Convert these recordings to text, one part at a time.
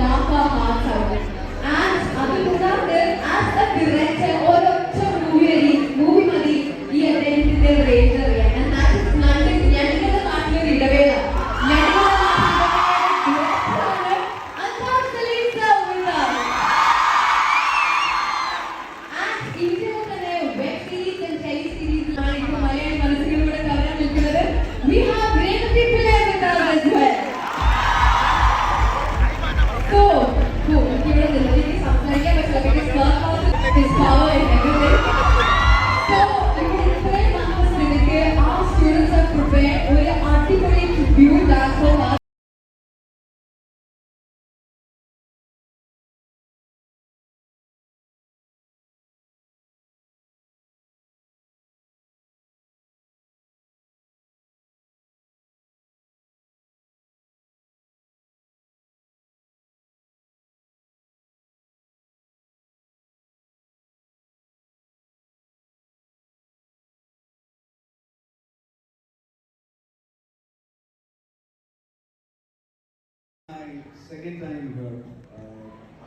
laugh our hearts out. And അതുകൂടാതെ as a director ഒരൊറ്റ movie മതി ഈ അദ്ദേഹത്തിന്റെ റേഞ്ച് അറിയാൻ. And that is ഞങ്ങളുടെ നാട്ടിലൊരു ഇടവേള. We have Revati Pillai with us as well. So, here the lady സംസാരിക്കാൻ പറ്റില്ല because God has his power in everything. So, ഇവിടെ ഇത്രയും നല്ല സ്ഥിതിക്ക് our students have prepared ഒരു അടിപൊളി tribute dance for us. Second time here.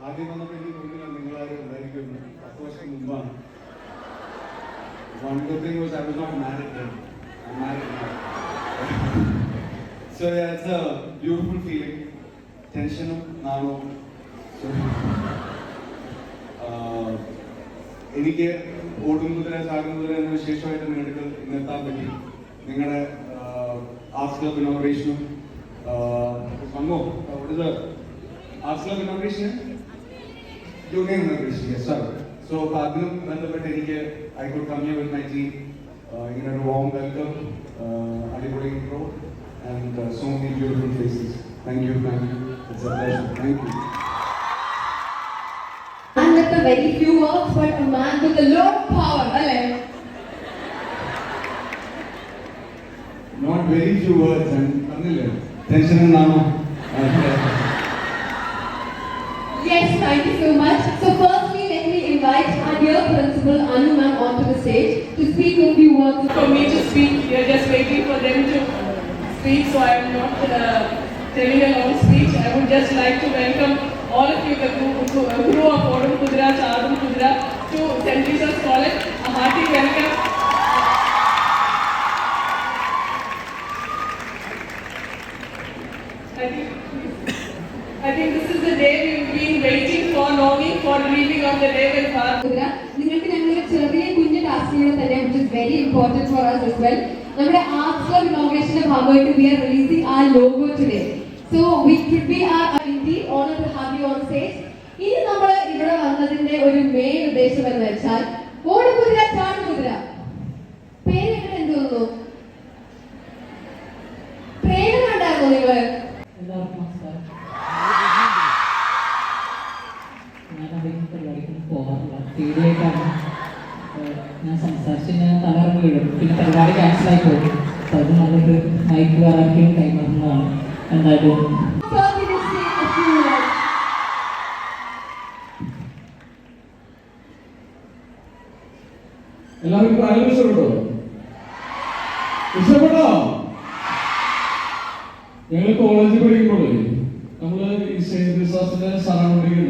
ആദ്യം വന്നപ്പോൾ എനിക്ക് തോന്നില്ല നിങ്ങളാരും ഉണ്ടായിരിക്കും. 10 വർഷം മുമ്പാണ്. One good thing was I was not married then. I'm married now. So yeah, it's a beautiful feeling. Tensionum നാണോ. So എനിക്ക് ഓടുംകുതിര ചാടുംകുതിര എന്ന വിശേഷമായിട്ട് നിങ്ങൾക്ക് ഇന്നെത്താൻ പറ്റി. നിങ്ങളുടെ ആർട്സ് ക്ലബ് ഇനോഗ്രേഷനും Mango, what is the Arts Club inauguration? Union inauguration, yes, sir. So, I could come here with my team in a warm welcome, Adipoli intro, and so many beautiful faces. Thank you. It's a pleasure. Thank you. And with a very few words, but a man with a lot of power, right? Not very few words, and tension and nano. Yes, thank you so much. So firstly, let me invite our dear principal Anu ma'am onto the stage to speak a few words. For me to speak, we are just waiting for them to speak, so I am not telling a long speech. I would just like to welcome all of you, the crew of Odum Kudra, Chadum Kudra, to St. Jesus College. A hearty welcome. I think this is the day we've been waiting for, longing for, dreaming of the day when Kudra. നിങ്ങൾക്ക് ഞങ്ങളുടെ ചെറിയ കുഞ്ഞു ടാസ്കുകൾ തന്നെ which is very important for us as well. നമ്മുടെ arts club ഇനോഗ്രേഷന്റെ ഭാഗമായിട്ട് we are releasing our logo today. So we could be indeed honored to have you on stage. ഇനി നമ്മൾ ഇവിടെ വന്നതിന്റെ ഒരു മെയിൻ ഉദ്ദേശം എന്ന് വെച്ചാൽ ഓടും കുതിര ചാടും കുതിര. പേര് എന്ത് തോന്നുന്നു? ട്രെയിലർ കണ്ടായിരുന്നോ നിങ്ങള്? എല്ലാവർക്കും നമസ്കാരം. ഞാൻ അധികം പരിപാടിക്കും പോകാറില്ല. തീരെയായിട്ടാണ് ഞാൻ സംസാരിച്ച് ഞാൻ തലർന്ന് വീഴും. പിന്നെ പരിപാടി ക്യാൻസലായി പോകും. അപ്പം അത് നല്ലൊരു മൈക്ക് വേറാക്കിയും കൈമാറുന്നതാണ്. എന്തായാലും എല്ലാവർക്കും പ്രായം ഇഷ്ടപ്പെട്ടോ? ഇഷ്ടപ്പെട്ടോ? ഞങ്ങൾ കോളേജിൽ പഠിക്കുമ്പോൾ നമ്മള് ഈ സെന്റ് ക്രിസ്താസിന്റെ സറൗണ്ടിങ്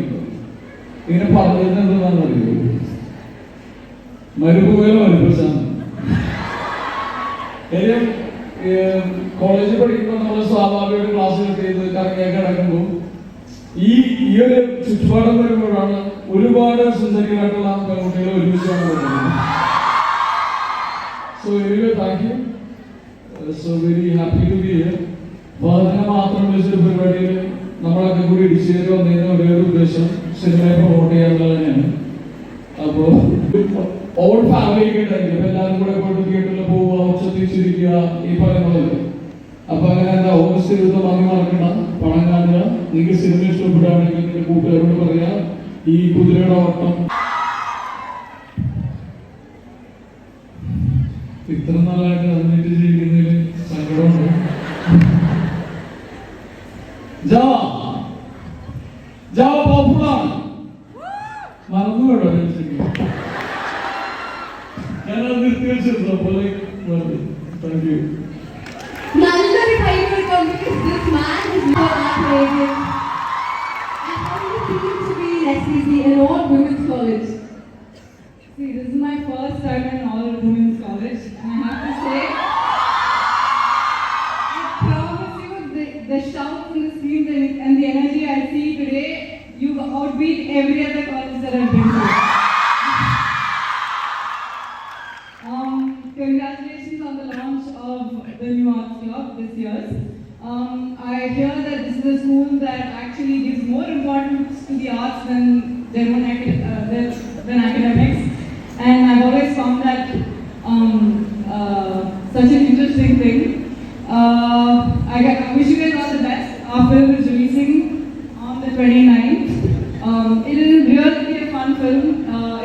ഇങ്ങനെ പറഞ്ഞത് എന്താണെന്ന് അറിയോ? മരുഭൂമിയിലെ മരുപ്രശാന്ത്. കാര്യം കോളേജിൽ പഠിക്കുമ്പോൾ നമ്മൾ സ്വാഭാവിക ക്ലാസ് ചെയ്ത് കറങ്ങിയൊക്കെ നടക്കുമ്പോൾ ഈ ഒരു ചുറ്റുപാടം വരുമ്പോഴാണ് ഒരുപാട് സുന്ദരികളായിട്ടുള്ള പെൺകുട്ടികൾ ഒരുമിച്ചാണ് വരുന്നത്. So anyway, thank you. So very happy to be here. വാദന മാത്രം വിളിച്ചൊരു പരിപാടിയിൽ നമ്മളൊക്കെ കൂടി ഇടിച്ചേരി വന്നതിന് ഒരേ ഒരു ഉദ്ദേശം സിനിമയെ പ്രൊമോട്ട് ചെയ്യാനുള്ളത് തന്നെയാണ്. അപ്പോൾ ഓൾ ഫാമിലി ഒക്കെ ഉണ്ടായിരിക്കും. അപ്പൊ എല്ലാവരും കൂടെ പോയിട്ട് തിയേറ്ററിൽ പോവുക, ഉച്ചത്തിരിച്ചിരിക്കുക, ഈ പറയുന്നത്. അപ്പൊ അങ്ങനെ എന്താ ഓഗസ്റ്റ് 20 വാങ്ങി മറക്കണ്ട, പണം കാണുക. നിങ്ങൾക്ക് സിനിമ ഇഷ്ടപ്പെടുകയാണെങ്കിൽ നിങ്ങളുടെ കൂട്ടുകാരോട് പറയാ ഈ കുതിരയുടെ ഓട്ടം ഇത്ര നാളായിട്ട് അതിനേറ്റ് ജീവിക്കുന്നതിൽ സങ്കടമുണ്ട്. ജാവ പോപ്പുളറാണ്. മറന്നു കേട്ടോ. ഞാനത് നിർത്തി വെച്ചിരുന്നു. പോലെ താങ്ക് യു. നല്ലൊരു കൈ കൊടുക്കാം. RCC, an all-women's college? See, this is my first time in all women's college, and I have to say, I promise you, the shouts and the screams and the energy I see today, you outbeat every other college that I've been to. Congratulations on the launch of the new arts club this year. I hear that this is a school that actually gives more importance to the arts than academics, and I've always found that such an interesting thing. I wish you guys all the best. Our film is releasing on the 29th. It will really be a fun film.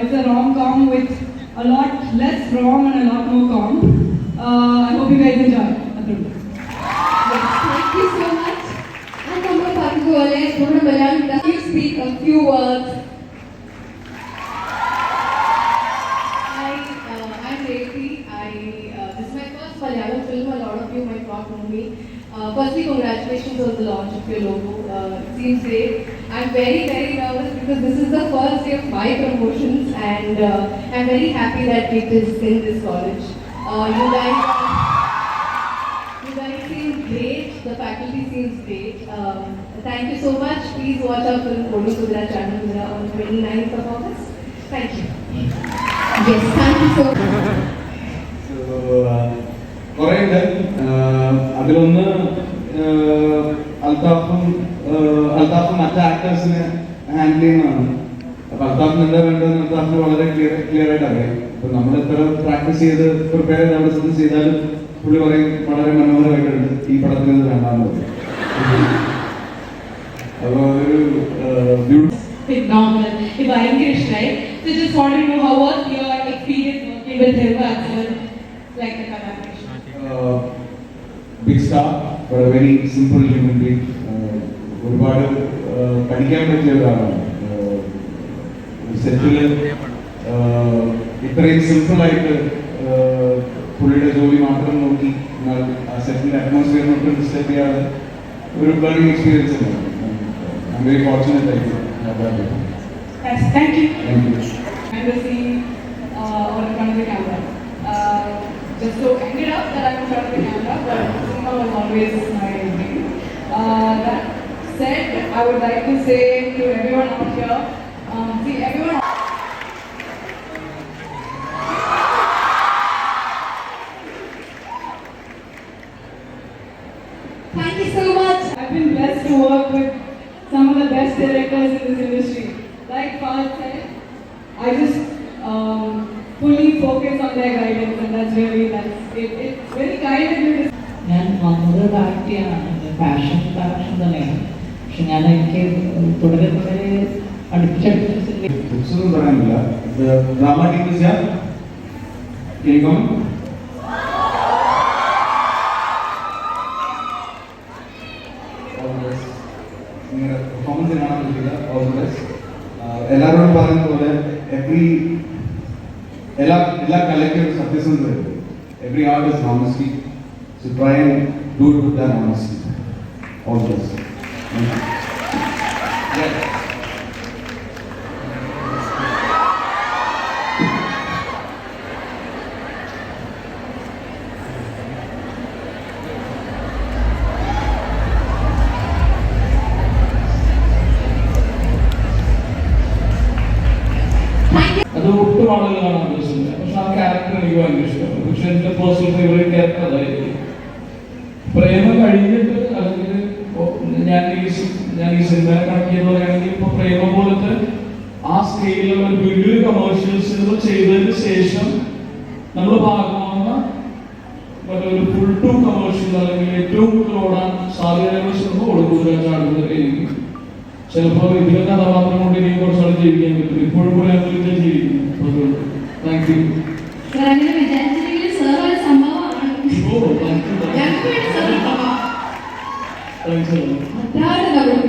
It's a rom-com with a lot less rom and a lot more com. I hope you guys enjoy. Yes, thank you so much. And number Pathugole, Purna Malayalam, you speak a few words. I'm Rethi. This is my first Malayalam film. A lot of you might not know me. Firstly, congratulations on the launch of your logo. It seems great. I'm very, very nervous because this is the first day of my promotions, and I'm very happy that it is in this college. You guys seem great. The faculty seems great. Thank you so much. Please watch our film Kodum Kudra Chadam Kudra on 29th of August. Thank you. Yes, thank you so much. കുറേ ഉണ്ട്. അതിലൊന്ന് അൽത്താഫും മറ്റു ആക്ടേഴ്സിനെ handle ചെയ്യുന്നതാണ്. അപ്പൊ അൽത്താഫിന് എന്താ വേണ്ടതെന്ന് അൽത്താഫിന് വളരെ clear ആയിട്ട് അറിയാം. അപ്പൊ നമ്മൾ എത്ര പ്രാക്ടീസ് ചെയ്ത് പ്രിപ്പയർ ചെയ്ത് അവിടെ ചെന്ന് ചെയ്താലും പുള്ളി പറയും വളരെ മനോഹരമായിട്ടുണ്ട്, ഈ പടത്തിന് ഇത് വേണ്ടാന്ന് പറയും. അപ്പൊ അതൊരു Phenomenal. If I English, right? So just wanted to know how was your experience working with him as well, like the collaboration. Big star, but a very simple human being. ഒരുപാട് പഠിക്കാൻ പറ്റിയ ഒരാളാണ്. സെറ്റില് ഇത്രയും സിമ്പിളായിട്ട് പുള്ളിയുടെ ജോലി മാത്രം നോക്കി എന്നാൽ ആ സെറ്റിന്റെ അറ്റ്മോസ്ഫിയർ നോക്കി ഡിസ്റ്റർബ് ചെയ്യാതെ ഒരു ലേണിംഗ് എക്സ്പീരിയൻസ് ഉണ്ട്. I'm very fortunate that you have that. Yes, thank you. Thank you. And the scene on in front of the camera. Just so ended up that I'm in front of the camera, but cinema was always my dream. That said, I would like to say to everyone out here, see everyone. Thank you so much. I've been blessed to work with some of the best directors in this industry. Like Fahad said, I just fully focus on their guidance, and that's it's very kind of you to. ഞാൻ വന്നത് direct ചെയ്യാനാണ്, passion തന്നെയാണ്. പക്ഷെ എനിക്ക് തുടരെ അടുപ്പിച്ചടുപ്പിച്ച് ബുക്സൊന്നും പറയാനില്ല. Drama team കേൾക്കും. നിങ്ങളുടെ പെർഫോമൻസ് കാണാൻ പറ്റില്ല. All the best. എല്ലാവരോടും പറയുന്ന പോലെ എല്ലാ കലയ്ക്കും സത്യസന്ധതയുണ്ട്. Every art is honesty. So try and do it with that honesty. All the best. Thank you. Yeah. അത് ഒട്ടും ആളുകൾ കാണാൻ ഉദ്ദേശിച്ചില്ല. പക്ഷെ ആ ക്യാരക്ടർ എനിക്ക് ഭയങ്കര ഇഷ്ടമാണ്. പക്ഷെ എന്റെ പേഴ്സണൽ ഫേവറേറ്റ് ക്യാരക്ടർ അതായിരിക്കും. പ്രേമം കഴിഞ്ഞിട്ട് അല്ലെങ്കിൽ ഞാൻ ഈ സിനിമയെ കണക്ട് ചെയ്ത് പറയുകയാണെങ്കിൽ ഇപ്പൊ പ്രേമം പോലത്തെ ആ സ്കെയിലുള്ള ഒരു വലിയ കമേഴ്ഷ്യൽ സിനിമ ചെയ്തതിന് ശേഷം നമ്മൾ ഭാഗമാകുന്ന മറ്റൊരു ഫുൾ ടു കമേഴ്ഷ്യൽ അല്ലെങ്കിൽ ഏറ്റവും കൂടുതൽ ഓടാൻ സാധ്യതയുള്ള സിനിമ കൊടുക്കുക ചാടുന്നതായിരിക്കും. ചിലപ്പോൾ ഇതിലെ കഥാപാത്രം കൊണ്ട് എനിക്ക് കുറച്ചാൾ ജീവിക്കാൻ പറ്റും. ഇപ്പോഴും പോലെ ജീവിക്കുന്നു. Thank you. അങ്ങനെ വിചാരിച്ചില്ലെങ്കിൽ സാർ ഒരു സംഭവമാണ്. ഓ താങ്ക് യു. ഞങ്ങൾക്ക് വേണ്ടി സാർ താങ്ക്സ്. അതാണ് നമ്മുടെ